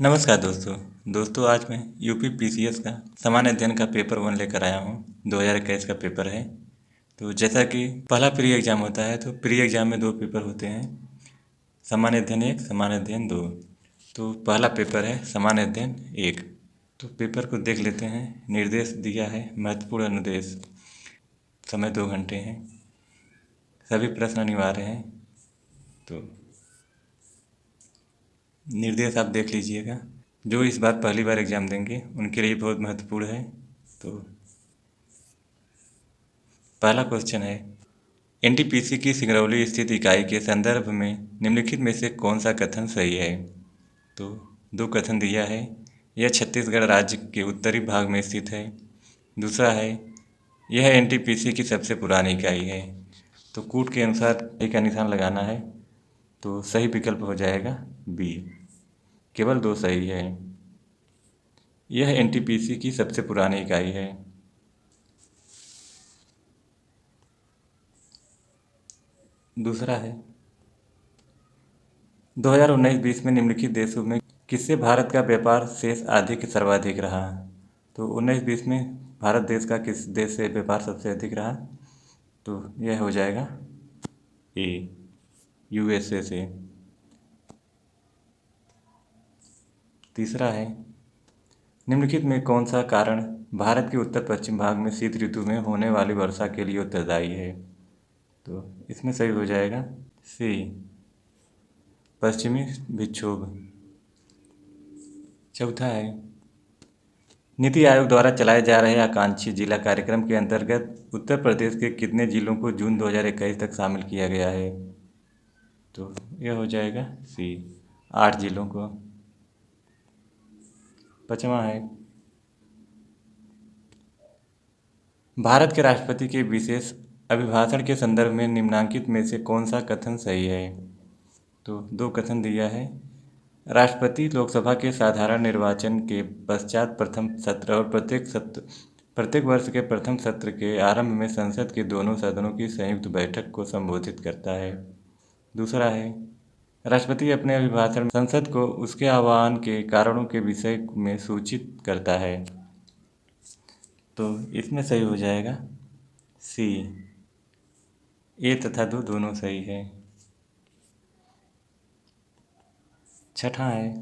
नमस्कार दोस्तों आज मैं यूपी पीसीएस का सामान्य अध्ययन का पेपर 1 लेकर आया हूँ। 2021 का पेपर है। तो जैसा कि पहला प्री एग्ज़ाम होता है, तो प्री एग्ज़ाम में 2 पेपर होते हैं, सामान्य अध्ययन 1, सामान्य अध्ययन 2। तो पहला पेपर है सामान्य अध्ययन 1। तो पेपर को देख लेते हैं। निर्देश दिया है, महत्वपूर्ण अनुदेश। समय 2 घंटे हैं। सभी प्रश्न अनिवार्य हैं। तो निर्देश आप देख लीजिएगा। जो इस बार पहली बार एग्ज़ाम देंगे उनके लिए बहुत महत्वपूर्ण है। तो पहला क्वेश्चन है, एनटीपीसी की सिंगरौली स्थित इकाई के संदर्भ में निम्नलिखित में से कौन सा कथन सही है? तो 2 कथन दिया है। यह छत्तीसगढ़ राज्य के उत्तरी भाग में स्थित है। दूसरा है, यह एनटीपीसी की सबसे पुरानी इकाई है। तो कूट के अनुसार एक का निशान लगाना है। तो सही विकल्प हो जाएगा बी। केवल 2 सही है। यह एनटीपीसी की सबसे पुरानी इकाई है। दूसरा है, 2019-20 में निम्नलिखित देशों में किससे भारत का व्यापार शेष सर्वाधिक रहा? तो 19-20 में भारत देश का किस देश से व्यापार सबसे अधिक रहा? तो यह हो जाएगा ए, यूएसए से। तीसरा है, निम्नलिखित में कौन सा कारण भारत के उत्तर पश्चिम भाग में शीत ऋतु में होने वाली वर्षा के लिए उत्तरदायी है? तो इसमें सही हो जाएगा सी, पश्चिमी विक्षोभ। चौथा है, नीति आयोग द्वारा चलाए जा रहे आकांक्षी जिला कार्यक्रम के अंतर्गत उत्तर प्रदेश के कितने जिलों को जून 2021 तक शामिल किया गया है? तो यह हो जाएगा सी, 8 जिलों को। पाँचवां है, भारत के राष्ट्रपति के विशेष अभिभाषण के संदर्भ में निम्नांकित में से कौन सा कथन सही है? तो 2 कथन दिया है। राष्ट्रपति लोकसभा के साधारण निर्वाचन के पश्चात प्रथम सत्र और प्रत्येक वर्ष के प्रथम सत्र के आरंभ में संसद के दोनों सदनों की संयुक्त बैठक को संबोधित करता है। दूसरा है, राष्ट्रपति अपने अभिभाषण में संसद को उसके आह्वान के कारणों के विषय में सूचित करता है। तो इसमें सही हो जाएगा सी, ए तथा 2 दोनों सही है। छठा है,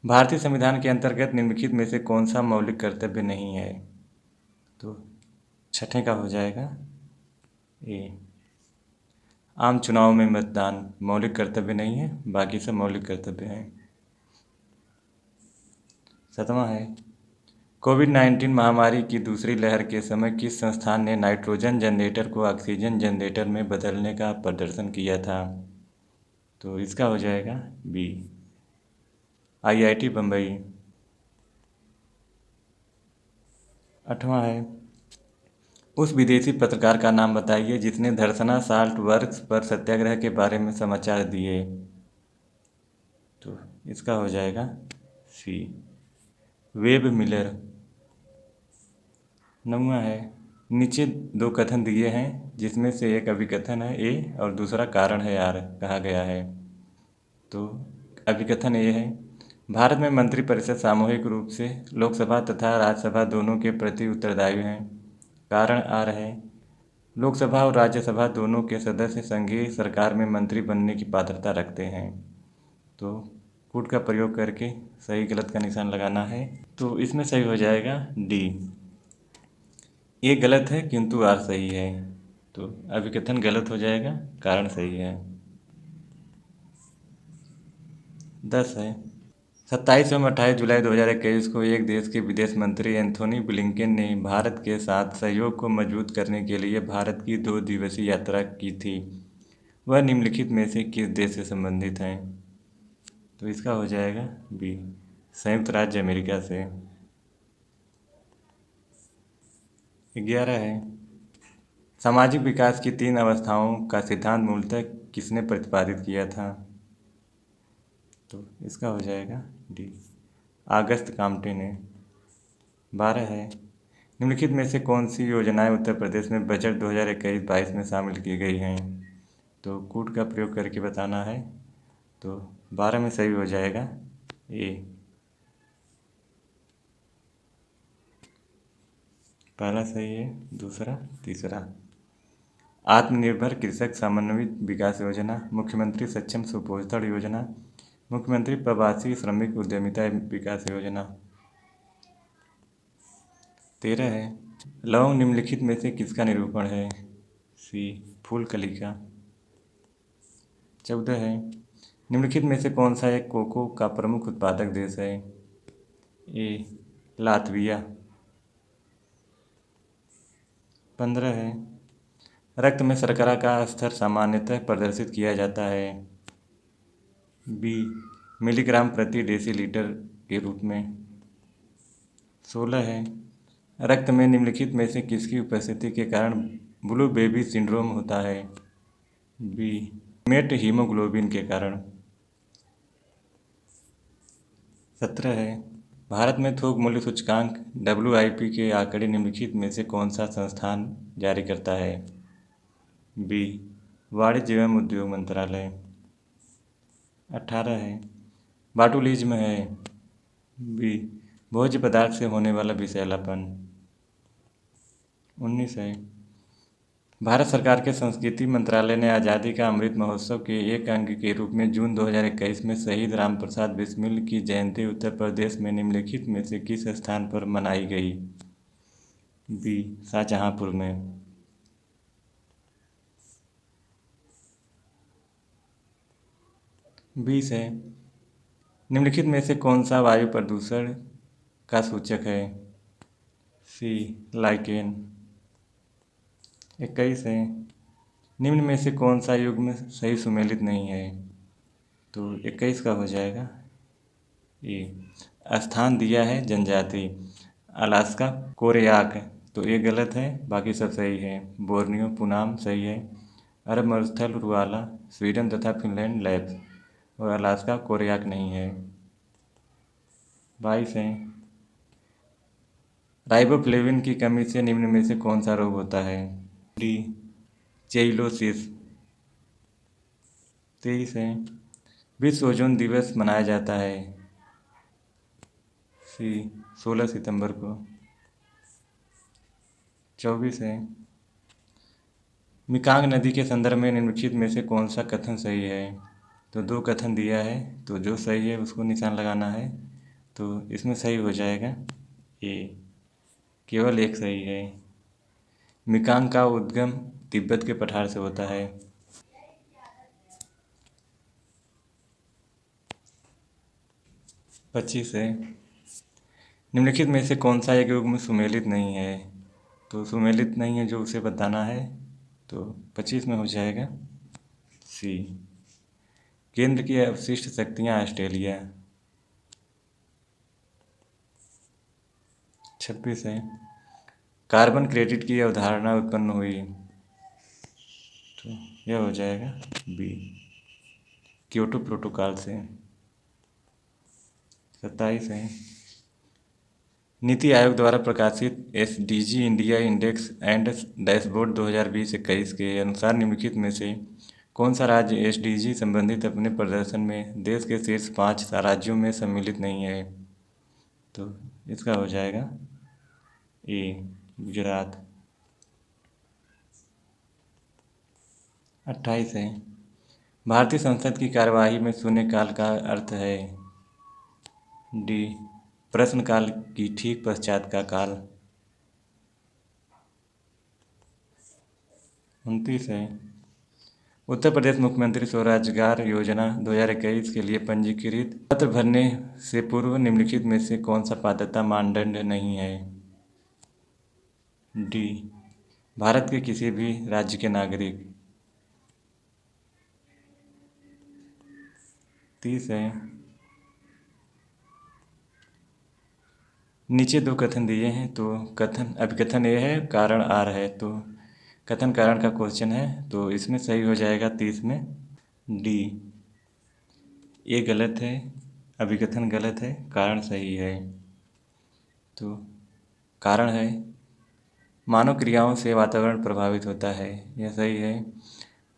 भारतीय संविधान के अंतर्गत निम्नलिखित में से कौन सा मौलिक कर्तव्य नहीं है? तो छठे का हो जाएगा ए, आम चुनाव में मतदान मौलिक कर्तव्य नहीं है, बाकी सब मौलिक कर्तव्य हैं। सातवां है, कोविड-19 महामारी की दूसरी लहर के समय किस संस्थान ने नाइट्रोजन जनरेटर को ऑक्सीजन जनरेटर में बदलने का प्रदर्शन किया था? तो इसका हो जाएगा बी, आईआईटी बम्बई। आठवां है, उस विदेशी पत्रकार का नाम बताइए जिसने धर्सना साल्ट वर्क्स पर सत्याग्रह के बारे में समाचार दिए। तो इसका हो जाएगा सी, वेब मिलर। नौवां है, नीचे 2 कथन दिए हैं जिसमें से एक अभिकथन है ए और दूसरा कारण है आर कहा गया है। तो अभिकथन ए है, भारत में मंत्रिपरिषद सामूहिक रूप से लोकसभा तथा राज्यसभा दोनों के प्रति उत्तरदायी हैं। कारण आर है, लोकसभा और राज्यसभा दोनों के सदस्य संघीय सरकार में मंत्री बनने की पात्रता रखते हैं। तो कूट का प्रयोग करके सही गलत का निशान लगाना है। तो इसमें सही हो जाएगा डी, ये गलत है किंतु आर सही है। तो अभिकथन गलत हो जाएगा, कारण सही है। 10 है, 27 एवं 28 जुलाई 2021 को एक देश के विदेश मंत्री एंथोनी ब्लिंकेन ने भारत के साथ सहयोग को मजबूत करने के लिए भारत की 2 दिवसीय यात्रा की थी। वह निम्नलिखित में से किस देश से संबंधित हैं? तो इसका हो जाएगा बी, संयुक्त राज्य अमेरिका से। 11 है, सामाजिक विकास की 3 अवस्थाओं का सिद्धांत मूलतः किसने प्रतिपादित किया था? तो इसका हो जाएगा डी, अगस्त काम्टे ने। 12 है, निम्नलिखित में से कौन सी योजनाएं उत्तर प्रदेश में बजट 2021-22 में शामिल की गई हैं? तो कूट का प्रयोग करके बताना है। तो 12 में सही हो जाएगा ए। पहला सही है, दूसरा, तीसरा। आत्मनिर्भर कृषक समन्वित विकास योजना, मुख्यमंत्री सक्षम सुपोषण योजना, मुख्यमंत्री प्रवासी श्रमिक उद्यमिता विकास योजना। 13 है, लौंग निम्नलिखित में से किसका निरूपण है? सी, फूल कली का। 14 है, निम्नलिखित में से कौन सा एक कोको का प्रमुख उत्पादक देश है? ए, लातविया। 15 है, रक्त में शर्करा का स्तर सामान्यतः प्रदर्शित किया जाता है? बी, मिलीग्राम प्रति डेसीलीटर के रूप में। 16 है, रक्त में निम्नलिखित में से किसकी उपस्थिति के कारण ब्लू बेबी सिंड्रोम होता है? बी, मेट हीमोग्लोबिन के कारण। 17 है, भारत में थोक मूल्य सूचकांक WIP के आंकड़े निम्नलिखित में से कौन सा संस्थान जारी करता है? बी, वाणिज्य एवं उद्योग मंत्रालय। 18 है, बाटुलिज्म है? बी, भोज्य पदार्थ से होने वाला विषैलापन। 19 है, भारत सरकार के संस्कृति मंत्रालय ने आज़ादी का अमृत महोत्सव के एक अंग के रूप में जून 2021 में शहीद रामप्रसाद बिस्मिल की जयंती उत्तर प्रदेश में निम्नलिखित में से किस स्थान पर मनाई गई? बी, शाहजहांपुर में। 20 है, निम्नलिखित में से कौन सा वायु प्रदूषण का सूचक है? सी, लाइकेन। 21 है, निम्न में से कौन सा युग्म सही सुमेलित नहीं है? तो 21 का हो जाएगा ए। स्थान दिया है जनजाति, अलास्का कोरियाक, तो ये गलत है, बाकी सब सही है। बोर्नियो पुनाम सही है। अरब मरुस्थल रुआला, स्वीडन तथा फिनलैंड लैब्स, और अलास्का कोरियाक नहीं है। 22 है, राइबोफ्लेविन की कमी से निम्न में से कौन सा रोग होता है? डी, चेइलोसिस। 23 है, विश्व ओजोन दिवस मनाया जाता है? सी, 16 सितंबर को। 24 है, मिकांग नदी के संदर्भ में निम्नलिखित में से कौन सा कथन सही है? तो 2 कथन दिया है, तो जो सही है उसको निशान लगाना है। तो इसमें सही हो जाएगा ए, केवल एक सही है। मिकांग का उद्गम तिब्बत के पठार से होता है। 25 है, निम्नलिखित में से कौन सा एक युग्म सुमेलित नहीं है? तो सुमेलित नहीं है जो उसे बताना है, तो 25 में हो जाएगा सी, केंद्र की अवशिष्ट शक्तियाँ ऑस्ट्रेलिया। 26 है, कार्बन क्रेडिट की अवधारणा उत्पन्न हुई? तो यह हो जाएगा बी, क्योटो प्रोटोकॉल से। 27 है, नीति आयोग द्वारा प्रकाशित SDG India index and dashboard 2020-21 के अनुसार निम्नलिखित में से कौन सा राज्य SDG संबंधित अपने प्रदर्शन में देश के शीर्ष 5 राज्यों में सम्मिलित नहीं है? तो इसका हो जाएगा ए, गुजरात। 28 है, भारतीय संसद की कार्यवाही में शून्यकाल का अर्थ है? डी, प्रश्नकाल की ठीक पश्चात का काल। 29 है, उत्तर प्रदेश मुख्यमंत्री स्वरोजगार योजना 2021 के लिए पंजीकृत पत्र भरने से पूर्व निम्नलिखित में से कौन सा पात्रता मानदंड नहीं है? डी, भारत के किसी भी राज्य के नागरिक। 30 है, नीचे 2 कथन दिए हैं, तो कथन अभिकथन ए है, कारण आर है, तो कथन कारण का क्वेश्चन है, तो इसमें सही हो जाएगा 30 में डी। ये गलत है, अभिकथन गलत है, कारण सही है। तो कारण है मानव क्रियाओं से वातावरण प्रभावित होता है, यह सही है।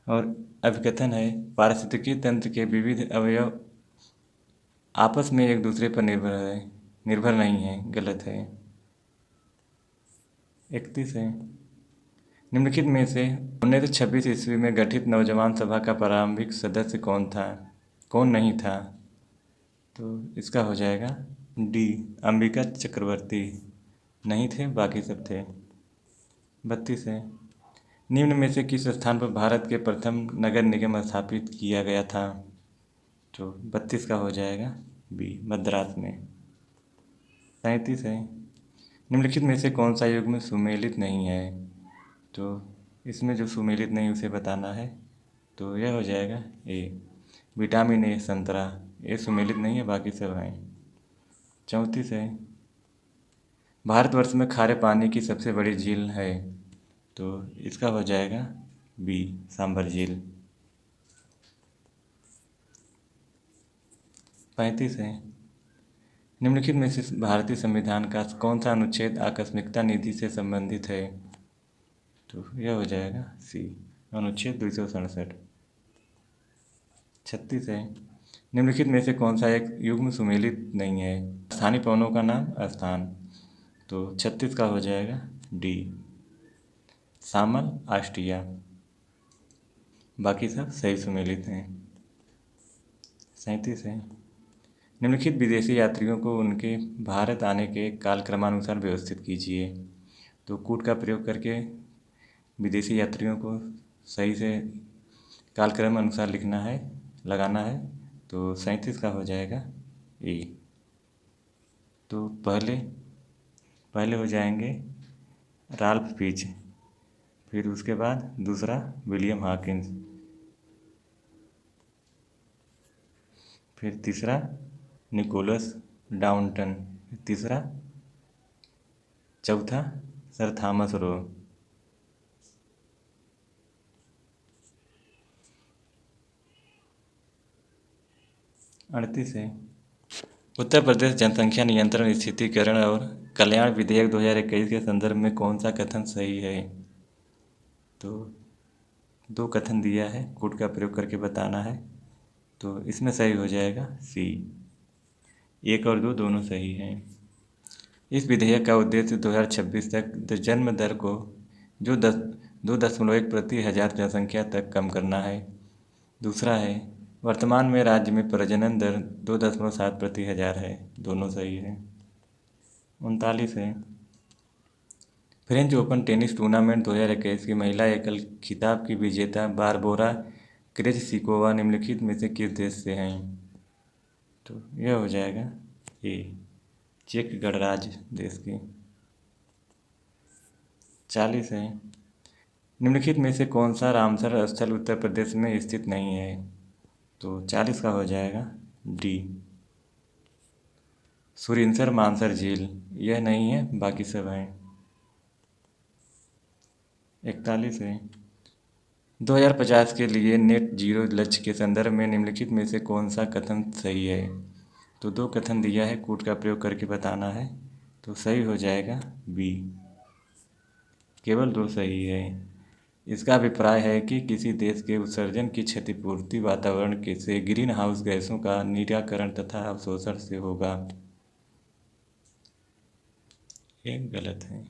और अभिकथन है पारिस्थितिकी तंत्र के विविध अवयव आपस में एक दूसरे पर निर्भर नहीं है, गलत है। 31 है। निम्नलिखित में से 1926 ईस्वी में गठित नौजवान सभा का प्रारंभिक सदस्य कौन था, कौन नहीं था? तो इसका हो जाएगा डी, अंबिका चक्रवर्ती। नहीं थे, बाकी सब थे। 32 है। निम्न में से किस स्थान पर भारत के प्रथम नगर निगम स्थापित किया गया था? तो 32 का हो जाएगा बी, मद्रास में। 37 है। निम्नलिखित में से कौन सा युग्म सुमेलित नहीं है? तो इसमें जो सुमेलित नहीं उसे बताना है, तो यह हो जाएगा ए, विटामिन ए, संतरा। ये सुमेलित नहीं है, बाकी सब हैं। 34 है। भारतवर्ष में खारे पानी की सबसे बड़ी झील है, तो इसका हो जाएगा बी, सांभर झील। 35 है। निम्नलिखित में से भारतीय संविधान का कौन सा अनुच्छेद आकस्मिकता निधि से संबंधित है? तो यह हो जाएगा सी, अनुच्छेद 267। 36 है। निम्नलिखित में से कौन सा एक युग्म सुमेलित नहीं है? स्थानीय पवनों का नाम, स्थान। तो 36 का हो जाएगा डी, सामल, आष्टिया। बाकी सब सही सुमेलित हैं। 37 है। निम्नलिखित विदेशी यात्रियों को उनके भारत आने के कालक्रमानुसार व्यवस्थित कीजिए। तो कूट का प्रयोग करके विदेशी यात्रियों को सही से कालक्रम अनुसार लिखना है, लगाना है। तो 37 का हो जाएगा ए। तो पहले हो जाएंगे राल्फ फिच, फिर उसके बाद दूसरा विलियम हॉकिंस, फिर तीसरा निकोलस डाउंटन, तीसरा, चौथा सर थॉमस रो। 38 है। उत्तर प्रदेश जनसंख्या नियंत्रण, स्थिरीकरण और कल्याण विधेयक 2021 के संदर्भ में कौन सा कथन सही है? तो दो कथन दिया है, कूट का प्रयोग करके बताना है। तो इसमें सही हो जाएगा सी, 1 और 2 दोनों सही हैं। इस विधेयक का उद्देश्य 2026 तक जन्म दर को जो 2.1 प्रति हजार जनसंख्या तक कम करना है। दूसरा है, वर्तमान में राज्य में प्रजनन दर 2.7 प्रति हजार है, दोनों सही है। 39 है। फ्रेंच ओपन टेनिस टूर्नामेंट 2021 की महिला एकल खिताब की विजेता बारबोरा क्रेजसिकोवा निम्नलिखित में से किस देश से हैं? तो यह हो जाएगा ए, चेक गणराज्य देश की। 40 है। निम्नलिखित में से कौन सा रामसर स्थल उत्तर प्रदेश में स्थित नहीं है? तो 40 का हो जाएगा डी, सुरिनसर मानसर झील। यह नहीं है, बाकी सब हैं। 41 है। 2050 के लिए नेट जीरो लक्ष्य के संदर्भ में निम्नलिखित में से कौन सा कथन सही है? तो दो कथन दिया है, कूट का प्रयोग करके बताना है। तो सही हो जाएगा बी, केवल 2 सही है। इसका अभिप्राय है कि किसी देश के उत्सर्जन की क्षतिपूर्ति वातावरण के से ग्रीन हाउस गैसों का निराकरण तथा अवशोषण से होगा। एक गलत है।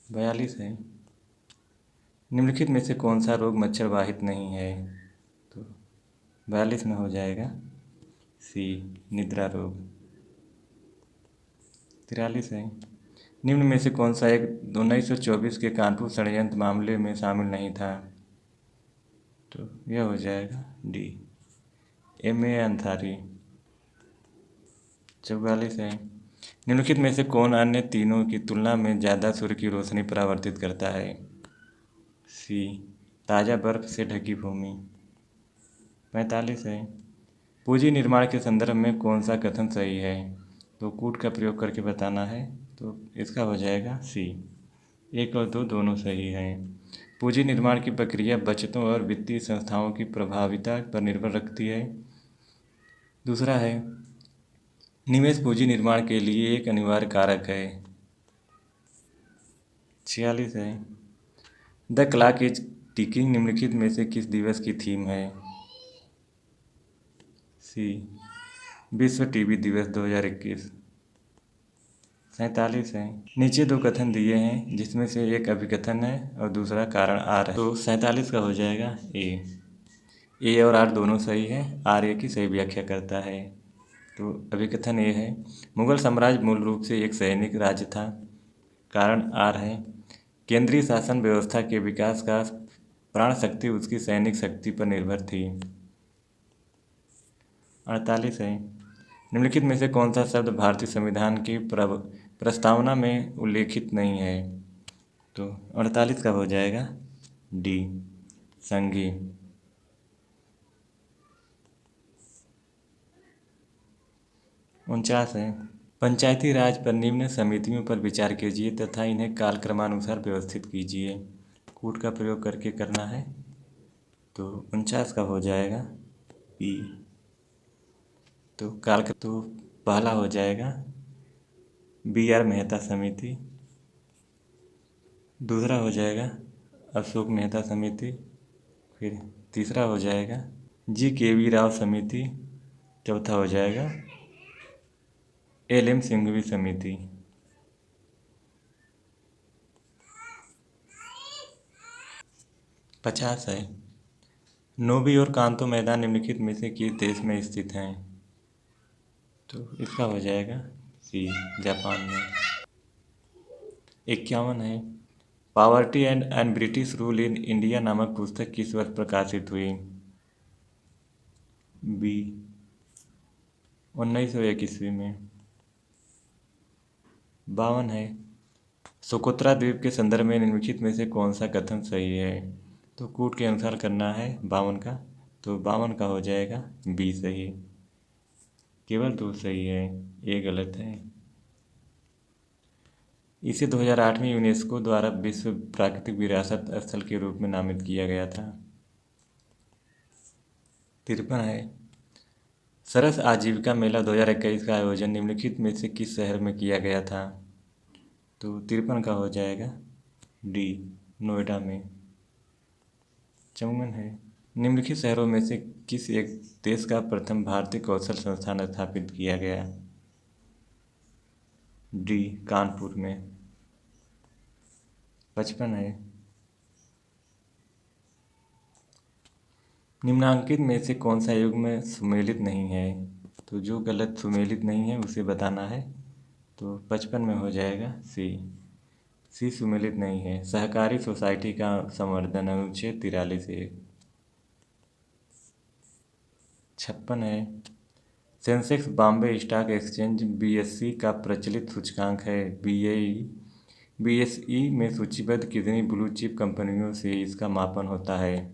42 है। निम्नलिखित में से कौन सा रोग मच्छर वाहित नहीं है? तो 42 में हो जाएगा सी, निद्रा रोग। 43 है। निम्न में से कौन सा एक 1924 के कानपुर षड्यंत्र मामले में शामिल नहीं था? तो यह हो जाएगा डी, M.A. अंसारी। 44 है। निम्नलिखित में से कौन अन्य तीनों की तुलना में ज़्यादा सूर्य की रोशनी परावर्तित करता है? सी, ताज़ा बर्फ से ढकी भूमि। 45 है। पूंजी निर्माण के संदर्भ में कौन सा कथन सही है? तो कूट का प्रयोग करके बताना है। तो इसका हो जाएगा सी, 1 और 2 दोनों सही हैं। पूंजी निर्माण की प्रक्रिया बचतों और वित्तीय संस्थाओं की प्रभाविता पर निर्भर रखती है। दूसरा है, निवेश पूंजी निर्माण के लिए एक अनिवार्य कारक है। 46 है। द क्लॉक इज टिकिंग निम्नलिखित में से किस दिवस की थीम है? सी, विश्व टीबी दिवस 2021। 47 है। नीचे दो कथन दिए हैं जिसमें से एक अभिकथन है और दूसरा कारण आर है, तो 47 का हो जाएगा ए और आर दोनों सही है। आर ए की सही व्याख्या करता है। तो अभिकथन ए है, मुगल साम्राज्य मूल रूप से एक सैनिक राज्य था। कारण आर है, केंद्रीय शासन व्यवस्था के विकास का प्राण शक्ति उसकी सैनिक शक्ति पर निर्भर थी। 48 है, निम्नलिखित में से कौन सा शब्द भारतीय संविधान की प्रस्तावना में उल्लेखित नहीं है? तो 48 का हो जाएगा डी, संघी। 49 है, पंचायती राज पर निम्न समितियों पर विचार कीजिए तथा इन्हें कालक्रमानुसार व्यवस्थित कीजिए। कूट का प्रयोग करके करना है, तो 49 का हो जाएगा पी। तो पहला हो जाएगा बी आर मेहता समिति, दूसरा हो जाएगा अशोक मेहता समिति, फिर तीसरा हो जाएगा जी के वी राव समिति, चौथा हो जाएगा एल एम सिंघवी समिति। 50 है, नोबी और कांतो मैदान निम्नलिखित में से किस देश में स्थित हैं? तो इसका हो जाएगा सी, जापान में। 51 है, poverty and British rule in India नामक पुस्तक किस वर्ष प्रकाशित हुई? बी, 1901 ईस्वी में। 52 है, सोकोत्रा द्वीप के संदर्भ में निम्नलिखित में से कौन सा कथन सही है? तो कूट के अनुसार करना है 52 का, तो 52 का हो जाएगा बी सही। केवल दो सही है, ये गलत है। इसे 2008 में यूनेस्को द्वारा विश्व प्राकृतिक विरासत स्थल के रूप में नामित किया गया था। 53 है, सरस आजीविका मेला 2021 का आयोजन निम्नलिखित में से किस शहर में किया गया था? तो 53 का हो जाएगा डी, नोएडा में। 54 है, निम्नलिखित शहरों में से किस एक देश का प्रथम भारतीय कौशल संस्थान स्थापित किया गया? डी, कानपुर में। 55 है, निम्नांकित में से कौन सा युग्म सुमेलित नहीं है? तो जो गलत सुमेलित नहीं है उसे बताना है, तो 55 में हो जाएगा सी सुमेलित नहीं है। सहकारी सोसाइटी का संवर्धन अनुच्छेद 43 है। 56 है, Sensex Bombay stock exchange BSE का प्रचलित सूचकांक है BSE में सूचीबद्ध कितनी ब्लू चिप कंपनियों से इसका मापन होता है?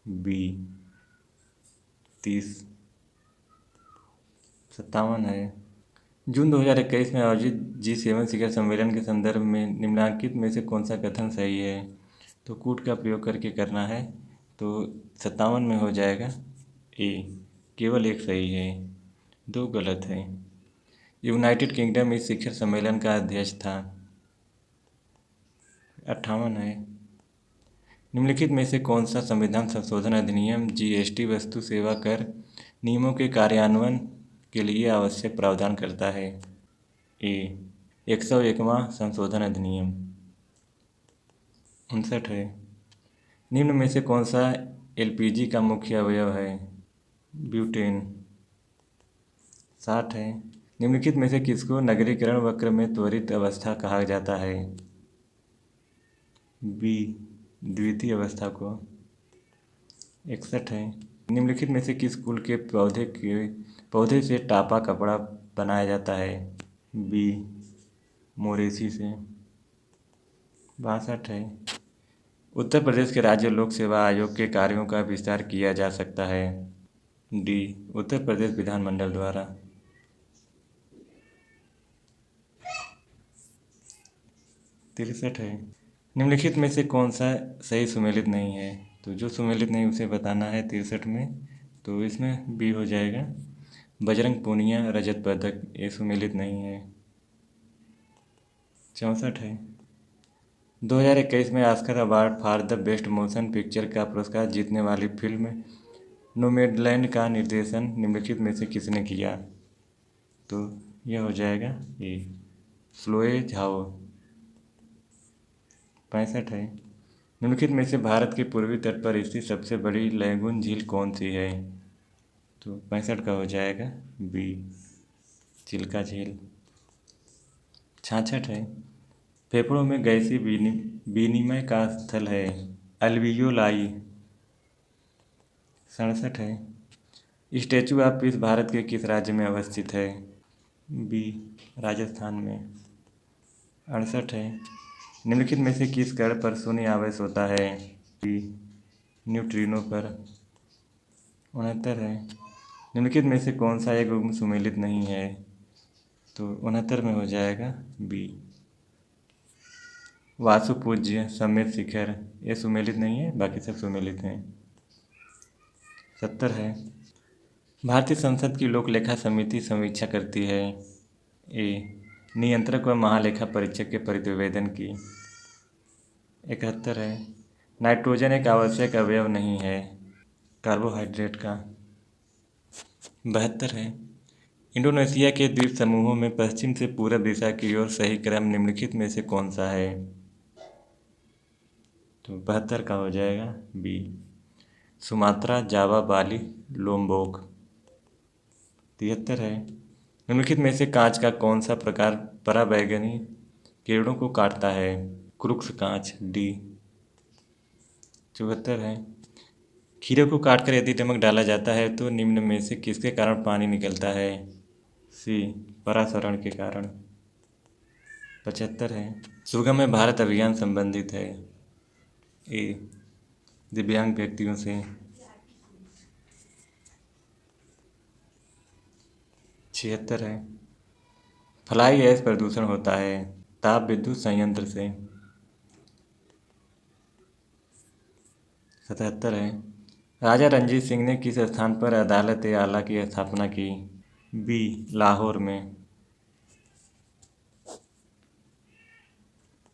बी, 30। 57 है, जून 2021 में आयोजित G7 शिखर सम्मेलन के संदर्भ में निम्नलिखित में से कौन सा कथन सही है? तो कूट का प्रयोग करके करना है, तो 57 में हो जाएगा ए, केवल एक सही है, दो गलत है। यूनाइटेड किंगडम इस शिखर सम्मेलन का अध्यक्ष था। 58 है, निम्नलिखित में से कौन सा संविधान संशोधन अधिनियम GST वस्तु सेवा कर नियमों के कार्यान्वयन के लिए आवश्यक प्रावधान करता है? ए, 101वां संशोधन अधिनियम। 59 है, निम्न में से कौन सा LPG का मुख्य अवयव है? ब्यूटेन। 60 है, निम्नलिखित में से किसको नगरीकरण वक्र में त्वरित अवस्था कहा जाता है? बी, द्वितीय अवस्था को। 61 है, निम्नलिखित में से किस कुल के पौधे से टापा कपड़ा बनाया जाता है? बी, मोरेसी से। 62 है, उत्तर प्रदेश के राज्य लोक सेवा आयोग के कार्यों का विस्तार किया जा सकता है? डी, उत्तर प्रदेश विधानमंडल द्वारा। 63 है, निम्नलिखित में से कौन सा सही सुमेलित नहीं है? तो जो सुमेलित नहीं उसे बताना है 63 में, तो इसमें बी हो जाएगा बजरंग पूनिया रजत पदक, ये सुमेलित नहीं है। 64 है, 2021 में Oscar award for the best motion picture का पुरस्कार जीतने वाली फिल्म नोमैडलैंड का निर्देशन निम्नलिखित में से किसने किया? तो यह हो जाएगा ये स्लोए झाओ। 65 है। निम्नलिखित में से भारत के पूर्वी तट पर स्थित सबसे बड़ी लैगून झील कौन सी है? तो 65 का हो जाएगा बी चिल्का झील। 66 है। फेफड़ों में गैसीय विनिमय का स्थल है अल्वियोलाई। 67 है। स्टैचू ऑफ पीस भारत के किस राज्य में अवस्थित है? बी राजस्थान में। 68 है। निम्नलिखित में से किस कण पर शून्य आवेश होता है? बी न्यूट्रिनो पर। 69 है। निम्नलिखित में से कौन सा एक युग्म सुमेलित नहीं है? तो 69 में हो जाएगा बी वासुपूज्य समेत शिखर। ये सुमेलित नहीं है, बाकी सब सुमेलित हैं। 70 है। भारतीय संसद की लोक लेखा समिति समीक्षा करती है ए नियंत्रक व महालेखा परीक्षक के प्रतिवेदन की। 71 है। नाइट्रोजन एक आवश्यक अवयव नहीं है कार्बोहाइड्रेट का। 72 है। इंडोनेशिया के द्वीप समूहों में पश्चिम से पूरब दिशा की ओर सही क्रम निम्नलिखित में से कौन सा है? तो 72 का हो जाएगा बी सुमात्रा, जावा, बाली, लोम्बोक। 73 है। निम्नलिखित में से कांच का कौन सा प्रकार पराबैंगनी किरणों को काटता है? क्रुक्स कांच डी। 74 है। खीरे को काटकर यदि नमक डाला जाता है तो निम्न में से किसके कारण पानी निकलता है? सी परासरण के कारण। 75 है। सुगम्य भारत अभियान संबंधित है ए दिव्यांग व्यक्तियों से। 76 है। फ्लाई ऐश प्रदूषण होता है ताप विद्युत संयंत्र से। 77 है। राजा रणजीत सिंह ने किस स्थान पर अदालत ए आला की स्थापना की? बी लाहौर में।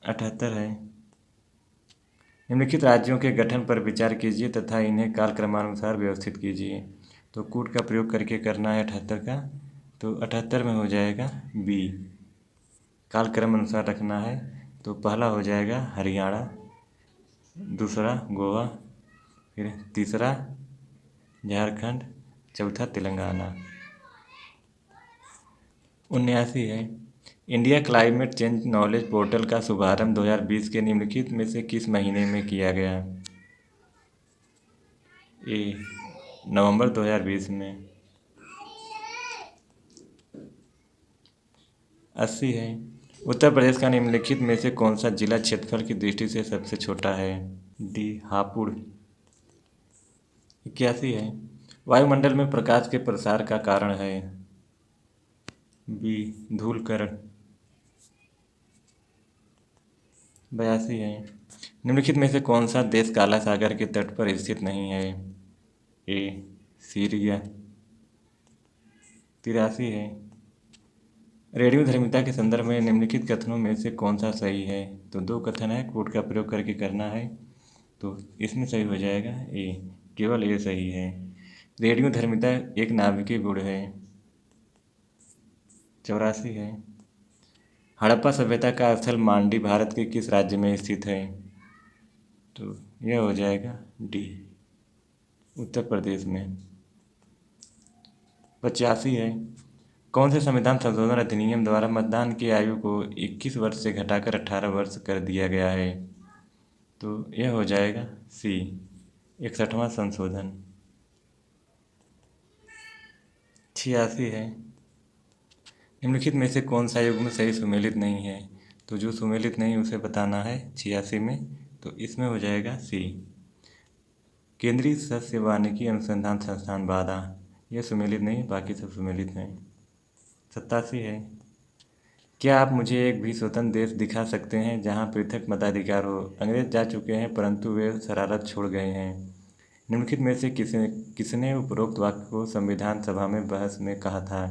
78 है। निम्नलिखित राज्यों के गठन पर विचार कीजिए तथा इन्हें कालक्रमानुसार व्यवस्थित कीजिए। तो कूट का प्रयोग करके करना है 78 का। तो 78 में हो जाएगा बी कालक्रम अनुसार रखना है। तो पहला हो जाएगा हरियाणा, दूसरा गोवा, फिर तीसरा झारखंड, चौथा तेलंगाना। 79 है। India climate change knowledge portal का शुभारंभ 2020 के निम्नलिखित में से किस महीने में किया गया? ए नवंबर 2020 में। 80 है। उत्तर प्रदेश का निम्नलिखित में से कौन सा जिला क्षेत्रफल की दृष्टि से सबसे छोटा है? डी हापुड़। 81 है। वायुमंडल में प्रकाश के प्रसार का कारण है? बी धूलकण। 82 है। निम्नलिखित में से कौन सा देश काला सागर के तट पर स्थित नहीं है? ए सीरिया। 83 है। रेडियोधर्मिता के संदर्भ में निम्नलिखित कथनों में से कौन सा सही है? तो दो कथन है, कोड का प्रयोग करके करना है। तो इसमें सही हो जाएगा ए केवल ए सही है। रेडियोधर्मिता एक नाभिकीय गुण है। 84 है। हड़प्पा सभ्यता का स्थल मांडी भारत के किस राज्य में स्थित है? तो यह हो जाएगा डी उत्तर प्रदेश में। 85 है। कौन से संविधान संशोधन अधिनियम द्वारा मतदान की आयु को 21 वर्ष से घटाकर 18 वर्ष कर दिया गया है? तो यह हो जाएगा सी 61वां संशोधन। 86 है। निम्नलिखित में से कौन सा युग्म सही सुमेलित नहीं है? तो जो सुमेलित नहीं उसे बताना है 86 में। तो इसमें हो जाएगा सी केंद्रीय सस्य वानिकी अनुसंधान संस्थान बादा। यह सुमेलित नहीं, बाकी सब सुमेलित हैं। 87 है। क्या आप मुझे एक भी स्वतंत्र देश दिखा सकते हैं जहां पृथक मताधिकार हो? अंग्रेज जा चुके हैं परंतु वे शरारत छोड़ गए हैं। निम्नलिखित में से किसने उपरोक्त वाक्य को संविधान सभा में बहस में कहा था?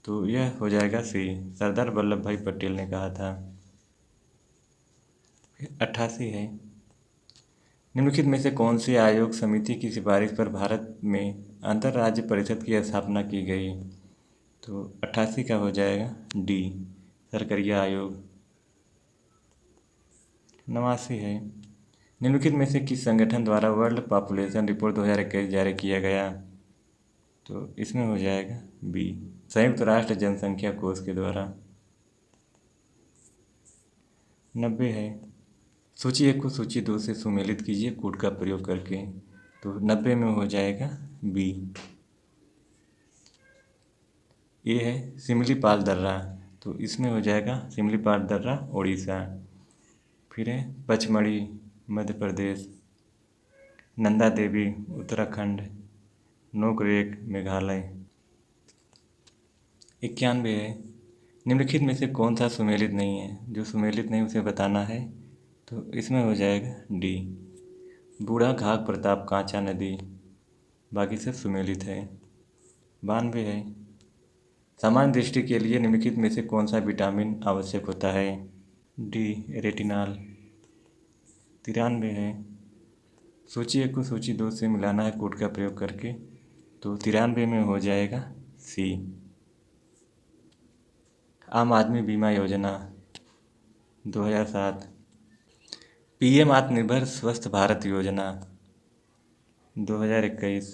तो यह हो जाएगा सी सरदार वल्लभ भाई पटेल ने कहा था। 88 है। निम्नलिखित में से कौन सी आयोग समिति की सिफारिश पर भारत में अंतर्राज्य परिषद की स्थापना की गई? तो 88 का हो जाएगा डी, सरकरिया आयोग। 89 है। निम्नलिखित में से किस संगठन द्वारा वर्ल्ड पॉपुलेशन रिपोर्ट 2021 जारी किया गया? तो इसमें हो जाएगा बी, संयुक्त राष्ट्र जनसंख्या कोष के द्वारा। 90 है। सूची 1 को सूची 2 से सुमेलित कीजिए कोड का प्रयोग करके। तो 90 में हो जाएगा बी। ए है सिमलीपाल दर्रा, तो इसमें हो जाएगा सिमलीपाल दर्रा उड़ीसा। फिर है पचमढ़ी मध्य प्रदेश, नंदा देवी उत्तराखंड, नोकरेक मेघालय। 91 है। निम्नलिखित में से कौन सा सुमेलित नहीं है? जो सुमेलित नहीं उसे बताना है। तो इसमें हो जाएगा डी, बूढ़ा घाघ प्रताप कांचा नदी, बाकी सब सुमेलित है। 92 है। सामान्य दृष्टि के लिए निम्नलिखित में से कौन सा विटामिन आवश्यक होता है? D, retinol. 93 है। सूची 1 को सूची 2 से मिलाना है कोड का प्रयोग करके। तो 93 में हो जाएगा सी, आम आदमी बीमा योजना 2007। पीएम आत्मनिर्भर स्वस्थ भारत योजना 2021।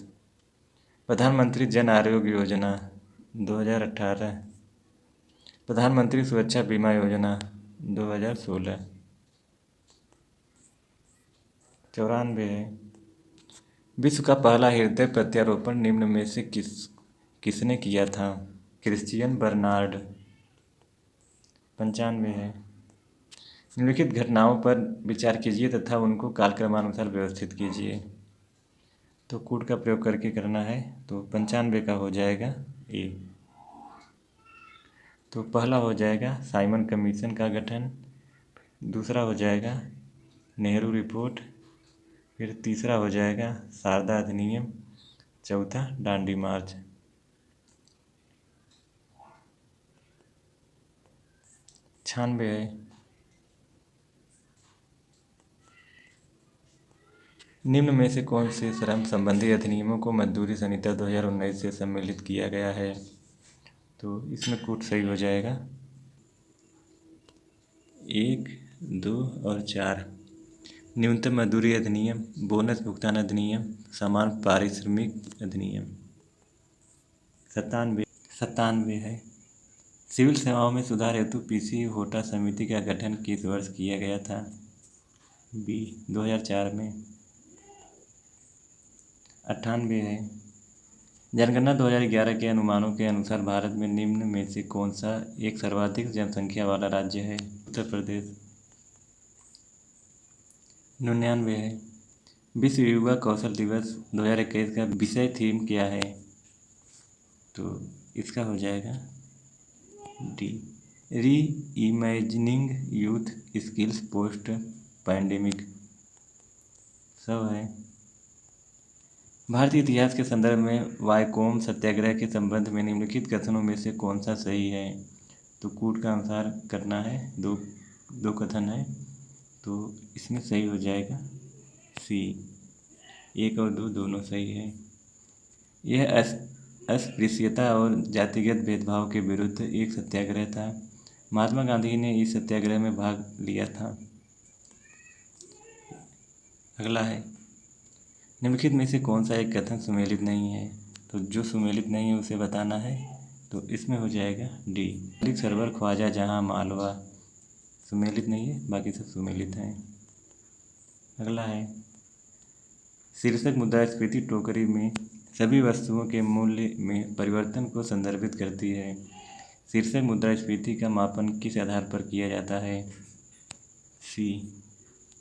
प्रधानमंत्री जन आरोग्य योजना 2018। प्रधानमंत्री सुरक्षा बीमा योजना 2016। 94 है। विश्व का पहला हृदय प्रत्यारोपण निम्न में से किसने किया था? Christian Bernard. 95 है। निम्नलिखित घटनाओं पर विचार कीजिए तथा उनको कालक्रमानुसार व्यवस्थित कीजिए। तो कोड का प्रयोग करके करना है। तो 95 का हो जाएगा ए। तो पहला हो जाएगा साइमन कमीशन का गठन, दूसरा हो जाएगा नेहरू रिपोर्ट, फिर तीसरा हो जाएगा शारदा अधिनियम, चौथा डांडी मार्च। 96 है। निम्न में से कौन से श्रम संबंधी अधिनियमों को मजदूरी संहिता 2019 से सम्मिलित किया गया है? तो इसमें कोड सही हो जाएगा 1, 2 और 4। न्यूनतम मजदूरी अधिनियम, बोनस भुगतान अधिनियम, समान पारिश्रमिक अधिनियम। 97 है। सिविल सेवाओं में सुधार हेतु पीसी होटा समिति का गठन किस वर्ष किया गया था? बी, 2004 में। 98 है। जनगणना 2011 के अनुमानों के अनुसार भारत में निम्न में से कौन सा एक सर्वाधिक जनसंख्या वाला राज्य है? उत्तर प्रदेश। 99 है। विश्व युवा कौशल दिवस 2021 का विषय थीम क्या है? तो इसका हो जाएगा डी, री imagining youth skills post pandemic. सब है। भारतीय इतिहास के संदर्भ में वायकोम सत्याग्रह के संबंध में निम्नलिखित कथनों में से कौन सा सही है? तो कूट का अनुसार करना है। दो कथन है, तो इसमें सही हो जाएगा सी, 1 और 2 दोनों सही है। यह अस्पृश्यता और जातिगत भेदभाव के विरुद्ध एक सत्याग्रह था। महात्मा गांधी ने इस सत्याग्रह में भाग लिया था। अगला है, निम्नलिखित में से कौन सा एक कथन सुमेलित नहीं है? तो जो सुमेलित नहीं है उसे बताना है। तो इसमें हो जाएगा डी, मलिक सरवर ख्वाजा जहां मालवा। सुमेलित नहीं है, बाकी सब सुमेलित हैं। अगला है, शीर्षक मुद्रास्फीति टोकरी में सभी वस्तुओं के मूल्य में परिवर्तन को संदर्भित करती है। शीर्षक मुद्रास्फीति का मापन किस आधार पर किया जाता है? सी,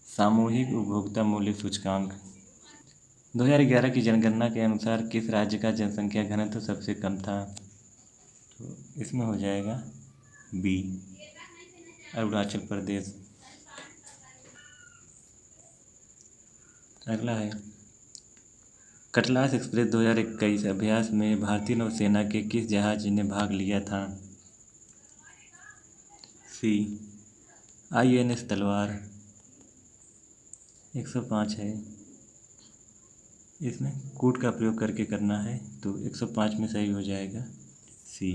सामूहिक उपभोक्ता मूल्य सूचकांक। 2011 की जनगणना के अनुसार किस राज्य का जनसंख्या घनत्व सबसे कम था? तो इसमें हो जाएगा बी, अरुणाचल प्रदेश। अगला है, कटलास एक्सप्रेस 2021 अभ्यास में भारतीय नौसेना के किस जहाज ने भाग लिया था? सी, INS तलवार। 105 है, इसमें कूट का प्रयोग करके करना है, तो 105 में सही हो जाएगा सी।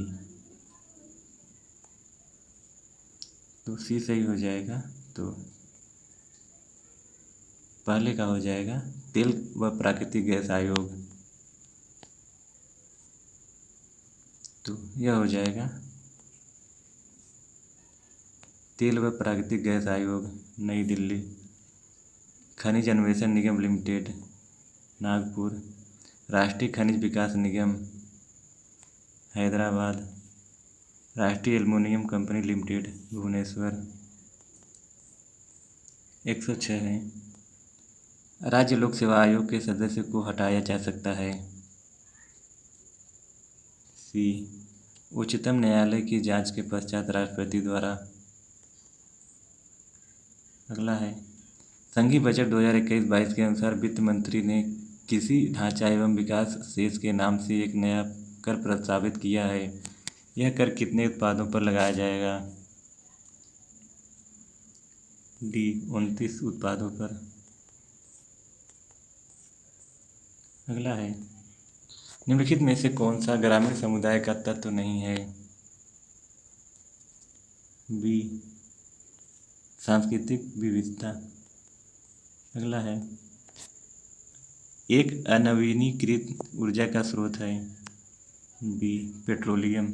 तो सी सही हो जाएगा। तो पहले का हो जाएगा तेल व प्राकृतिक गैस आयोग। तो यह हो जाएगा तेल व प्राकृतिक गैस आयोग, नई दिल्ली। खनिज अन्वेषण निगम लिमिटेड, नागपुर। राष्ट्रीय खनिज विकास निगम, हैदराबाद। राष्ट्रीय एल्युमिनियम कंपनी लिमिटेड, भुवनेश्वर। 106 है, राज्य लोक सेवा आयोग के सदस्य को हटाया जा सकता है। सी, उच्चतम न्यायालय की जांच के पश्चात राष्ट्रपति द्वारा। अगला है, संघीय बजट 2021-22 के अनुसार वित्त मंत्री ने किसी ढांचा एवं विकास शेष के नाम से एक नया कर प्रस्तावित किया है। यह कर कितने उत्पादों पर लगाया जाएगा? डी, 29 उत्पादों पर। अगला है, निम्नलिखित में से कौन सा ग्रामीण समुदाय का तत्व नहीं है? बी, सांस्कृतिक विविधता। अगला है, एक अनवीनीकृत ऊर्जा का स्रोत है। B, petroleum.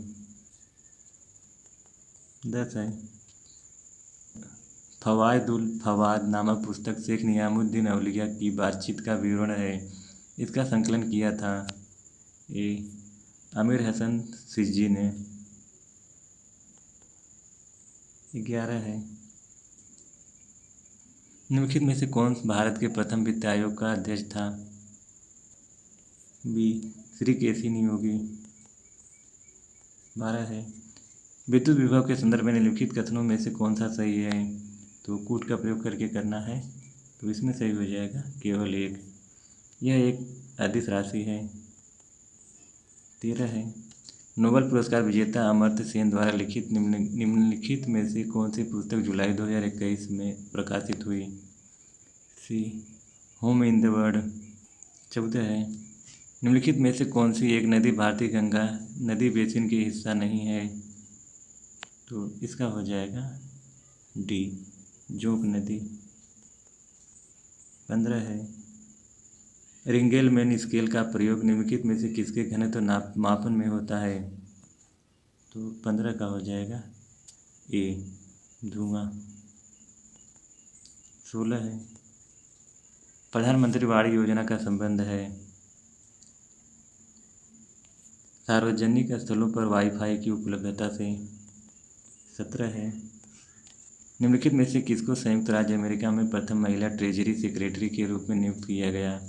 10 है, फवायदुल फवाद नामक पुस्तक शेख नियामुद्दीन औलिया की बातचीत का विवरण है। इसका संकलन किया था। ए, आमिर हसन सिज्जी ने। 11 है, निम्नलिखित में से कौन भारत के प्रथम वित्त आयोग का अध्यक्ष था? बी, श्री केसी नियोगी। 12 है, विद्युत विभव के संदर्भ में निम्नलिखित कथनों में से कौन सा सही है? तो कूट का प्रयोग करके करना है, तो इसमें सही हो जाएगा केवल एक। यह एक अदिश राशि है। 13 है, नोबेल पुरस्कार विजेता अमर्त्य सेन द्वारा लिखित निम्नलिखित में से कौन सी पुस्तक जुलाई 2021 में प्रकाशित हुई? सी, होम इन द वर्ल्ड। 14 है, निम्नलिखित में से कौन सी एक नदी भारतीय गंगा नदी बेसिन की हिस्सा नहीं है? तो इसका हो जाएगा डी, जोंक नदी। 15 है, रिंगेलमैन स्केल का प्रयोग निम्नलिखित में से किसके घनत्व मापन में होता है? तो 15 का हो जाएगा ए, धुआं। 16 है, प्रधानमंत्री वाड़ी योजना का संबंध है सार्वजनिक स्थलों पर वाईफाई की उपलब्धता से। 17 है, निम्नलिखित में से किसको संयुक्त राज्य अमेरिका में प्रथम महिला ट्रेजरी सेक्रेटरी के रूप में नियुक्त किया गया?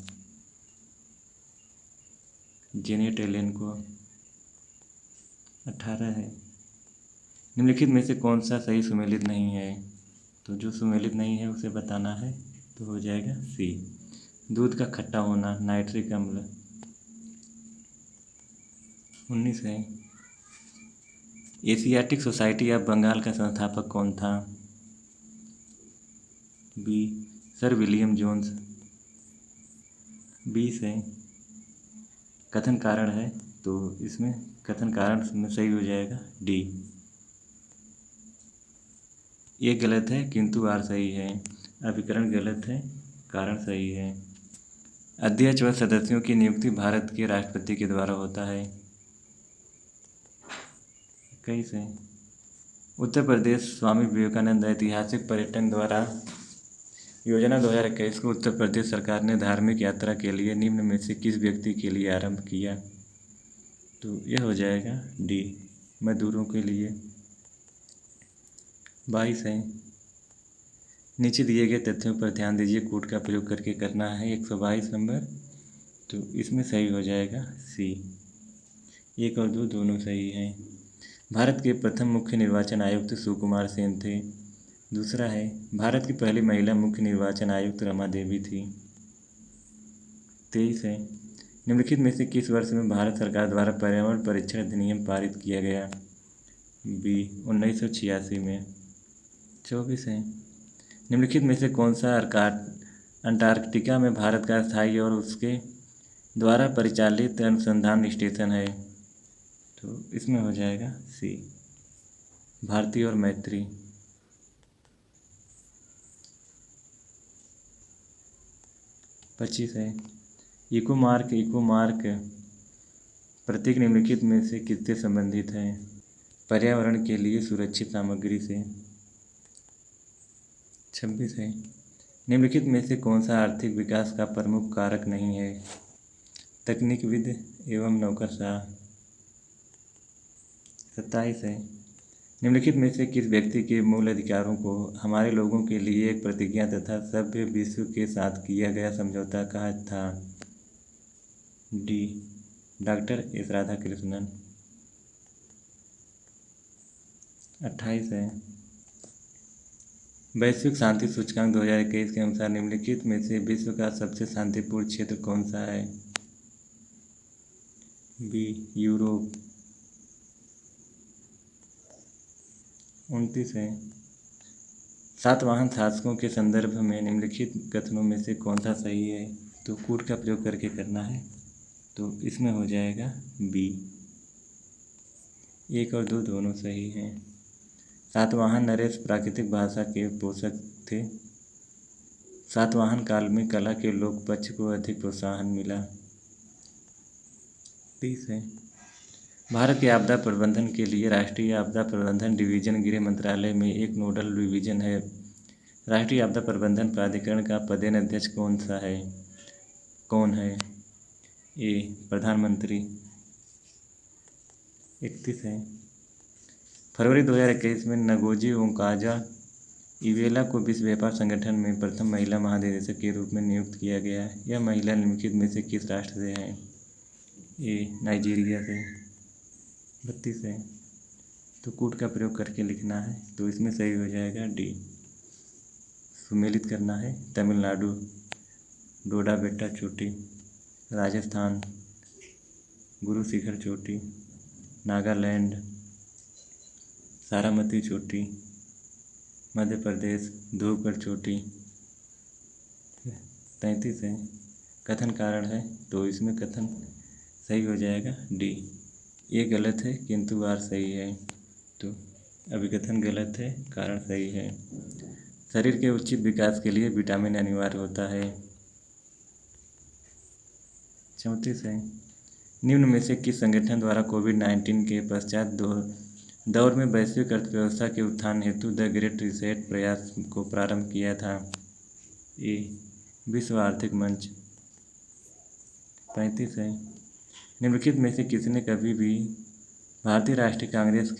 जेनेट एलेन को। 18 है, निम्नलिखित में से कौन सा सही सुमेलित नहीं है? तो जो सुमेलित नहीं है उसे बताना है, तो हो जाएगा सी, दूध का खट्टा होना, नाइट्रिक अम्ल। 19 है, एशियाटिक सोसाइटी ऑफ बंगाल का संस्थापक कौन था? B, sir William Jones. 20 है, कथन कारण है, तो इसमें कथन कारण में सही हो जाएगा डी। ये गलत है किंतु आर सही है। अभिकरण गलत है, कारण सही है। अध्यक्ष व सदस्यों की नियुक्ति भारत के राष्ट्रपति के द्वारा होता है। 21 है, उत्तर प्रदेश स्वामी विवेकानंद ऐतिहासिक पर्यटन द्वारा योजना 2021 को उत्तर प्रदेश सरकार ने धार्मिक यात्रा के लिए निम्न में से किस व्यक्ति के लिए आरंभ किया? तो यह हो जाएगा डी, मजदूरों के लिए। 22 है, नीचे दिए गए तथ्यों पर ध्यान दीजिए, कूट का प्रयोग करके करना है 122 नंबर, तो इसमें सही हो जाएगा सी। 1 और 2 दोनों सही हैं। भारत के प्रथम मुख्य निर्वाचन आयुक्त सुकुमार सेन थे। दूसरा है, भारत की पहली महिला मुख्य निर्वाचन आयुक्त रमा देवी थी। 23 है, निम्नलिखित में से किस वर्ष में भारत सरकार द्वारा पर्यावरण परीक्षण अधिनियम पारित किया गया? बी, 1986 में। 24 है, निम्नलिखित में से कौन सा अंटार्कटिका में भारत का स्थायी और उसके द्वारा परिचालित अनुसंधान स्टेशन है। तो इसमें हो जाएगा सी, भारती और मैत्री। 25 है, इकोमार्क प्रतीक निम्नलिखित में से किससे संबंधित है? पर्यावरण के लिए सुरक्षित सामग्री से। 26 है, निम्नलिखित में से कौन सा आर्थिक विकास का प्रमुख कारक नहीं है? तकनीकविद एवं नौकरशाह। 27 है, निम्नलिखित में से किस व्यक्ति के मूल अधिकारों को हमारे लोगों के लिए एक प्रतिज्ञा तथा सभ्य विश्व के साथ किया गया समझौता कहा था? D, doctor S Radhakrishnan. 28 है, वैश्विक शांति सूचकांक 2021 के अनुसार निम्नलिखित में से विश्व का सबसे शांतिपूर्ण क्षेत्र कौन सा है? B, Europe. 29 है, सातवाहन शासकों के संदर्भ में निम्नलिखित कथनों में से कौन सा सही है? तो कूट का प्रयोग करके करना है। तो इसमें हो जाएगा बी, 1 और 2 दोनों सही हैं। सातवाहन नरेश प्राकृतिक भाषा के पोषक थे। सातवाहन काल में कला के लोक पक्ष को अधिक प्रोत्साहन मिला। 30 है, भारत के आपदा प्रबंधन के लिए राष्ट्रीय आपदा प्रबंधन डिवीजन गृह मंत्रालय में एक नोडल डिवीजन है। राष्ट्रीय आपदा प्रबंधन प्राधिकरण का पदेन अध्यक्ष कौन है? ए, प्रधानमंत्री। 31 है, फरवरी 2021 में नगोजी ओंकाजा-इवेला को विश्व व्यापार संगठन में प्रथम महिला महानिदेशक के रूप में नियुक्त किया गया है। यह महिला निम्नलिखित में से किस राष्ट्र से है? ए, नाइजीरिया से। 32 है, तो कूट का प्रयोग करके लिखना है। तो इसमें सही हो जाएगा डी, सुमेलित करना है। तमिलनाडु, डोडा बेट्टा चोटी। राजस्थान, गुरु शिखर चोटी। नागालैंड, सारामती चोटी। मध्य प्रदेश, धूपगढ़ चोटी। 33 है, कथन कारण है। तो इसमें कथन सही हो जाएगा डी, ये गलत है किंतु आर सही है। तो अभिकथन गलत है, कारण सही है। शरीर के उचित विकास के लिए विटामिन अनिवार्य होता है। 34 है, निम्न में से किस संगठन द्वारा कोविड-19 के पश्चात दौर में वैश्विक अर्थव्यवस्था के उत्थान हेतु द ग्रेट रीसेट प्रयास को प्रारंभ किया था? ए, विश्व आर्थिक मंच। 35 है, निम्नलिखित में से किसने कभी भी भारतीय राष्ट्रीय कांग्रेस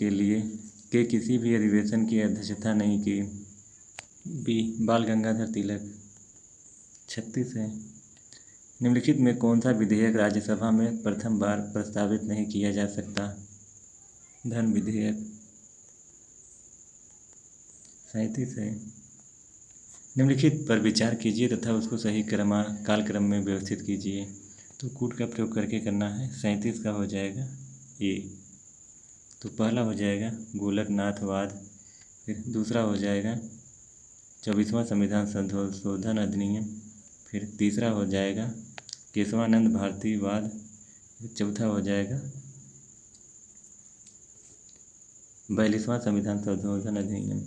के किसी भी अधिवेशन की अध्यक्षता नहीं की? बी, बाल गंगाधर तिलक। 36 है, निम्नलिखित में कौन सा विधेयक राज्यसभा में प्रथम बार प्रस्तावित नहीं किया जा सकता? धन विधेयक। 37 है, निम्नलिखित पर विचार कीजिए तथा उसको सही कालक्रम में व्यवस्थित कीजिए। तो कूट का प्रयोग करके करना है। 37 का हो जाएगा ए। तो पहला हो जाएगा गोलकनाथवाद, फिर दूसरा हो जाएगा 24वां संविधान संशोधन अधिनियम, फिर तीसरा हो जाएगा केशवानंद भारतीवाद, फिर चौथा हो जाएगा 42वां संविधान संशोधन अधिनियम।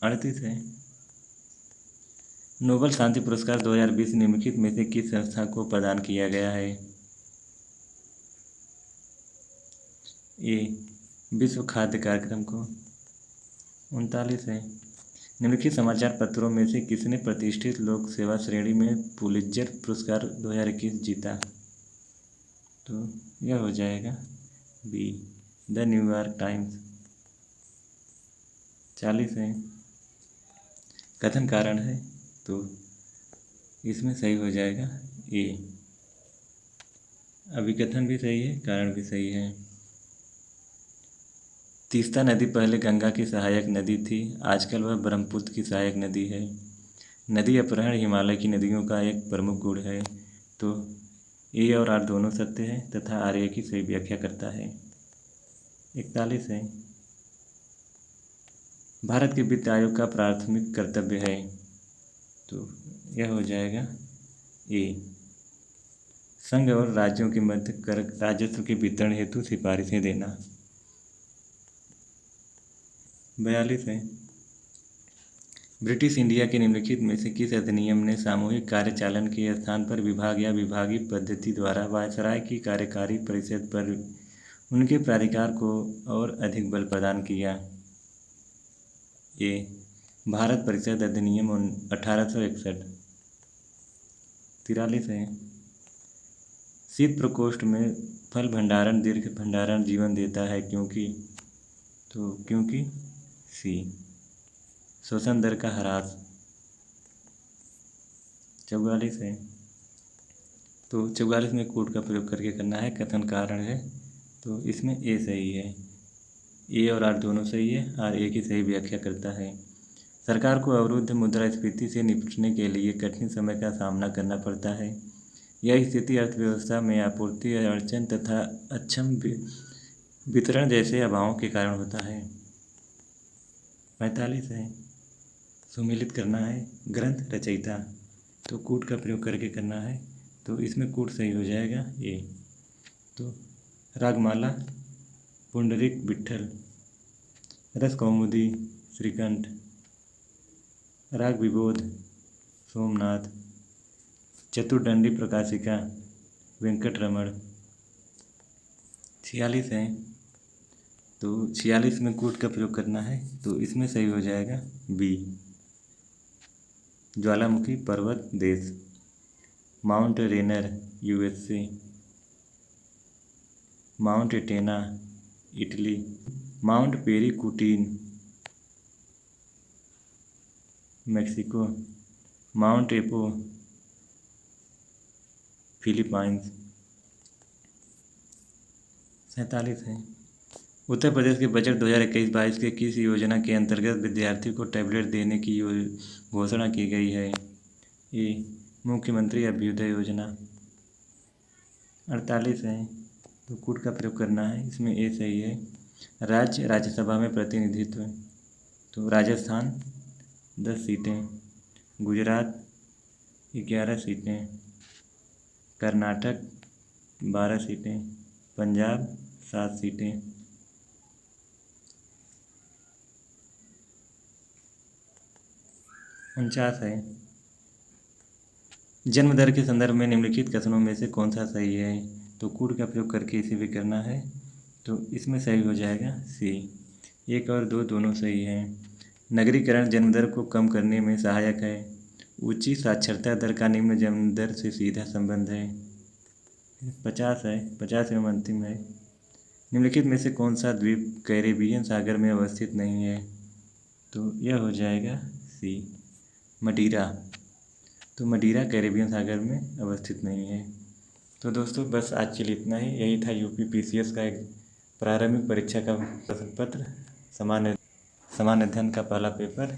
38 है, नोबेल शांति पुरस्कार 2020 निम्नलिखित में से किस संस्था को प्रदान किया गया है? ए, विश्व खाद्य कार्यक्रम को। 39 है, निम्नलिखित समाचार पत्रों में से किसने प्रतिष्ठित लोक सेवा श्रेणी में पुलित्जर पुरस्कार 2021 जीता? तो यह हो जाएगा बी, द न्यूयॉर्क टाइम्स। 40 है, कथन कारण है। तो इसमें सही हो जाएगा ए, अभिकथन भी सही है, कारण भी सही है। तीस्ता नदी पहले गंगा की सहायक नदी थी, आजकल वह ब्रह्मपुत्र की सहायक नदी है। नदी अपहरण हिमालय की नदियों का एक प्रमुख गुण है। तो ए और आर दोनों सत्य है तथा आर ए की सही व्याख्या करता है। 41 है, भारत के वित्त आयोग का प्राथमिक कर्तव्य है? तो यह हो जाएगा ए। संघ और राज्यों के मध्य कर राजस्व के वितरण हेतु सिफारिशें देना। 42 है, ब्रिटिश इंडिया के निम्नलिखित में से किस अधिनियम ने सामूहिक कार्यचालन के स्थान पर विभाग या विभागीय पद्धति द्वारा वायसराय की कार्यकारी परिषद पर उनके प्राधिकार को और अधिक बल प्रदान किया? ए। भारत परिषद अधिनियम 1861। 43 है, शीत प्रकोष्ठ में फल भंडारण दीर्घ भंडारण जीवन देता है क्योंकि? तो क्योंकि सी। शोषण दर का ह्रास। 44 है, तो 44 में कोड का प्रयोग करके करना है, कथन कारण है, तो इसमें ए सही है। ए और आर दोनों सही है, आर ए की सही व्याख्या करता है। सरकार को अवरुद्ध मुद्रास्फीति से निपटने के लिए कठिन समय का सामना करना पड़ता है। यह स्थिति अर्थव्यवस्था में आपूर्ति अड़चन तथा अक्षम वितरण जैसे अभावों के कारण होता है। 45 है, सुमेलित करना है ग्रंथ रचयिता, तो कूट का प्रयोग करके करना है, तो इसमें कूट सही हो जाएगा ए। तो रागमाला पुंडरीक विट्ठल, रस कौमुदी श्रीकंठ, राग विबोध सोमनाथ, चतुर्दंडी प्रकाशिका वेंकटरमण। 46 है, तो 46 में कूट का प्रयोग करना है, तो इसमें सही हो जाएगा बी। ज्वालामुखी पर्वत देश, Mount Rainier USA, Mount Etna Italy, Mount Paricutin Mexico, Mount Apo Philippines. 47 है, उत्तर प्रदेश के बजट 2021-22 के किस योजना के अंतर्गत विद्यार्थियों को टैबलेट देने की घोषणा की गई है? ए। मुख्यमंत्री अभ्युदय योजना। 48 है, तो कूट का प्रयोग करना है, इसमें ए सही है। राज्य राज्यसभा में प्रतिनिधित्व, तो राजस्थान 10 सीटें, गुजरात 11 सीटें, कर्नाटक 12 सीटें, पंजाब 7 सीटें। 49 है, जन्म दर के संदर्भ में निम्नलिखित कथनों में से कौन सा सही है? तो कूट का प्रयोग करके इसे भी करना है, तो इसमें सही हो जाएगा सी। 1 और 2 दोनों सही हैं। नगरीकरण जन्म दर को कम करने में सहायक है। ऊंची साक्षरता दर का निम्न जन्म दर से सीधा संबंध है। 50 है, 50 एवं अंतिम है, निम्नलिखित में से कौन सा द्वीप कैरेबियन सागर में अवस्थित नहीं है? तो यह हो जाएगा सी, मदिरा। तो मदिरा कैरेबियन सागर में अवस्थित नहीं है। तो दोस्तों बस आज के लिए इतना ही। यही था यूपी पीसीएस का एक प्रारंभिक परीक्षा का प्रश्न पत्र, सामान्य अध्ययन का पहला पेपर।